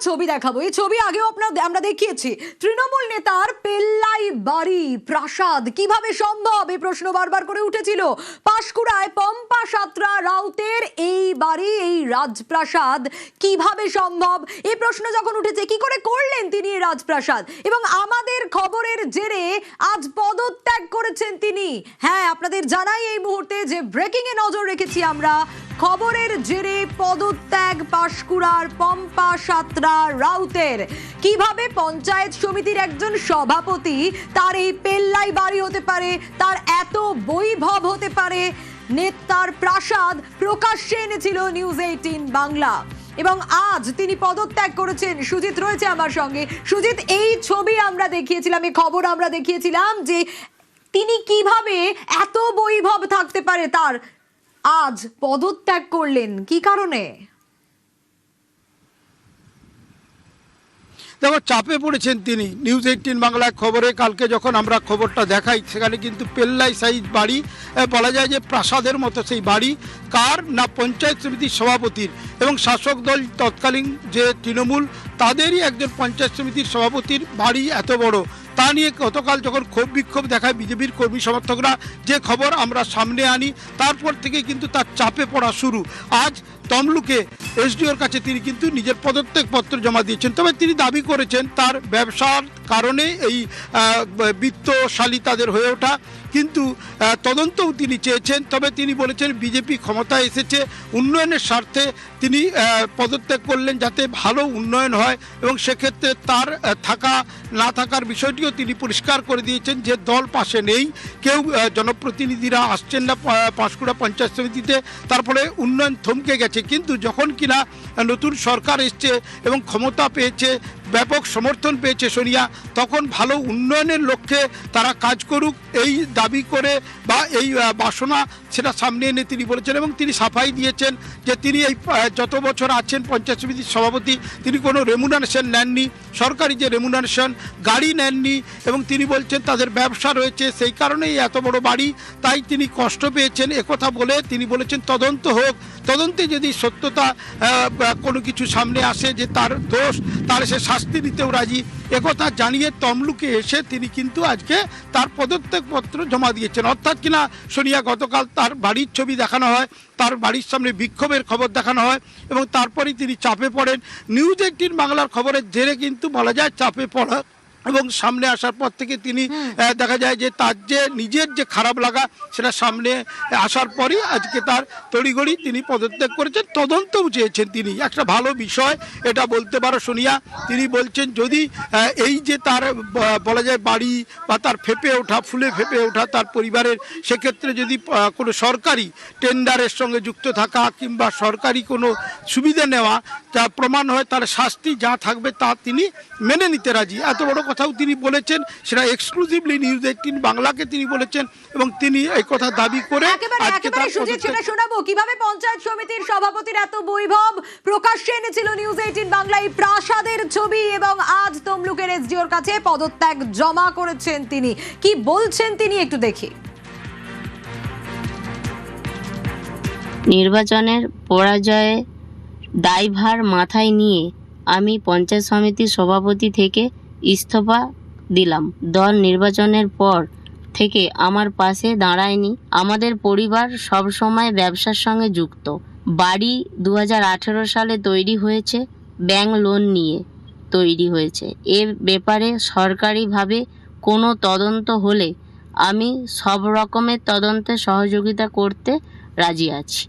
ছবি দেখাবো। এই ছবি আগেও আমরা দেখিয়েছি। তৃণমূল নেতার পেল্লাই বাড়ি প্রাসাদ কিভাবে সম্ভব, এই প্রশ্ন বারবার করে উঠেছিল। পাঁশকুড়ায় পম্পা সাঁতরা রাউতের এই বাড়ি, এই রাজপ্রাসাদ কিভাবে সম্ভব, এই প্রশ্ন যখন উঠেছে কি করে করলেন তিনি এই রাজপ্রাসাদ, এবং আমাদের খবরের জেরে আজ পদত্যাগ করেছেন তিনি। হ্যাঁ, আপনাদের জানাই এই মুহূর্তে যে ব্রেকিং এ নজর রেখেছি আমরা। খবরের জেরে পদত্যাগ পাঁশকুড়ার পম্পা সাঁতরা রাউতের। কিভাবে পঞ্চায়েত সমিতির একজন সভাপতি তার এই পেল্লাই বাড়ি হতে পারে, তার এত বৈভব হতে পারে, নেতার প্রাসাদ প্রকাশ্যে এনেছিল নিউজ 18 বাংলা। এবং আজ তিনি পদত্যাগ করেছেন। সুজিত রয়েছে আমার সঙ্গে। সুজিত, এই ছবি আমরা দেখিয়েছিলাম, এই খবর আমরা দেখিয়েছিলাম যে তিনি কিভাবে এত বৈভব থাকতে পারে তার, আজ পদত্যাগ করলেন কি কারণে? দেখো, চাপে পড়েছেন তিনি। নিউজ 18 বাংলায় খবরে কালকে যখন আমরা খবরটা দেখাই, সেখানে কিন্তু পেল্লাই সাইজ বাড়ি, বলা যায় যে প্রাসাদের মতো সেই বাড়ি। কার না, পঞ্চায়েত সমিতির সভাপতির, এবং শাসক দল তৎকালীন যে তৃণমূল, তাদেরই একজন পঞ্চায়েত সমিতির সভাপতির বাড়ি এত বড়। তা নিয়ে গতকাল যখন ক্ষোভ বিক্ষোভ দেখায় বিজেপির কর্মী সমর্থকরা, যে খবর আমরা সামনে আনি, তারপর থেকে কিন্তু তার চাপে পড়া শুরু। আজ তমলুকে এসডিওর কাছে তিনি কিন্তু নিজের পদত্যাগ পত্র জমা দিয়েছেন। তবে তিনি দাবি করেছেন তার ব্যবসার কারণে এই বিত্তশালী তাদের হয়ে ওঠা, কিন্তু তদন্তও তিনি চেয়েছেন। তবে তিনি বলেছেন বিজেপি ক্ষমতায় এসেছে, উন্নয়নের স্বার্থে তিনি পদত্যাগ করলেন যাতে ভালো উন্নয়ন হয়, এবং সেক্ষেত্রে তার থাকা না থাকার বিষয়টিও তিনি পরিষ্কার করে দিয়েছেন যে দল পাশে নেই, কেউ জনপ্রতিনিধিরা আসছেন না পাঁশকুড়া পঞ্চায়েত সমিতিতে, তার ফলে উন্নয়ন থমকে গেছে। কিন্তু যখন কিনা নতুন সরকার এসছে এবং ক্ষমতা পেয়েছে, ব্যাপক সমর্থন পেয়েছে সোনিয়া, তখন ভালো উন্নয়নের লক্ষ্যে তারা কাজ করুক এই দাবি করে বা এই বাসনা সেটা সামনে এনে তিনি বলেছেন। এবং তিনি সাফাই দিয়েছেন যে তিনি এই যত বছর আছেন পঞ্চায়েত সমিতির সভাপতি, তিনি কোনো রেমুনারেশন নেননি, সরকারি যে রেমুনারেশন, গাড়ি নেননি, এবং তিনি বলছেন তাদের ব্যবসা রয়েছে, সেই কারণেই এত বড় বাড়ি, তাই তিনি কষ্ট পেয়েছেন। একথা বলে তিনি বলেছেন তদন্ত হোক, তদন্তে যদি সত্যতা কোনো কিছু সামনে আসে যে তার দোষ, তাহলে সে শাস্তি দিতেও রাজি। একথা জানিয়ে তমলুকে এসে তিনি কিন্তু আজকে তার পদত্যাগপত্র জমা দিয়েছেন। অর্থাৎ কিনা সোনিয়া, গতকাল তার বাড়ির ছবি দেখানো হয়, তার বাড়ির সামনে বিক্ষোভের খবর দেখানো হয়, এবং তারপরেই তিনি চাপে পড়েন। নিউজ 18 বাংলার খবরের জেরে কিন্তু বলা যায় চাপে পড়া, এবং সামনে আসার পর থেকে তিনি দেখা যায় যে তার যে নিজের যে খারাপ লাগা সেটা সামনে আসার পরই আজকে তার তড়িঘড়ি তিনি পদত্যাগ করেছেন। তদন্তও চেয়েছেন তিনি, একটা ভালো বিষয় এটা বলতে পারো সোনিয়া। তিনি বলছেন যদি এই যে তার বলা যায় বাড়ি বা তার ফেঁপে ওঠা, ফুলে ফেঁপে ওঠা তার পরিবারের, সেক্ষেত্রে যদি কোনো সরকারি টেন্ডারের সঙ্গে যুক্ত থাকা কিংবা সরকারি কোনো সুবিধা নেওয়া যা প্রমাণ হয়, তার শাস্তি যা থাকবে তা তিনি মেনে নিতে রাজি। এত বড় কথাও তিনি বলেছেন, সেটা এক্সক্লুসিভলি নিউজ 18 বাংলাকে তিনি বলেছেন, এবং তিনি এই কথা দাবি করে আজকে তার সেটা শোনাবো কিভাবে পঞ্চায়েত সমিতির সভাপতির এত বৈভব প্রকাশ্যে এনেছিল নিউজ 18 বাংলা, এই প্রাসাদের ছবি। এবং আজ তমলুকের এসডিওর কাছে পদত্যাগ জমা করেছেন তিনি। কি বলছেন তিনি একটু দেখি। নির্বাচনের পরাজয়ে দায়ভার মাথায় নিয়ে আমি পঞ্চায়েত সমিতির সভাপতি থেকে ইস্তফা দিলাম। দল নির্বাচনের পর থেকে আমার পাশে দাঁড়ায়নি। আমাদের পরিবার সবসময় ব্যবসার সঙ্গে যুক্ত। বাড়ি 2018 সালে তৈরি হয়েছে, ব্যাংক লোন নিয়ে তৈরি হয়েছে। এ ব্যাপারে সরকারিভাবে কোনো তদন্ত হলে আমি সব রকমের তদন্তে সহযোগিতা করতে রাজি আছি।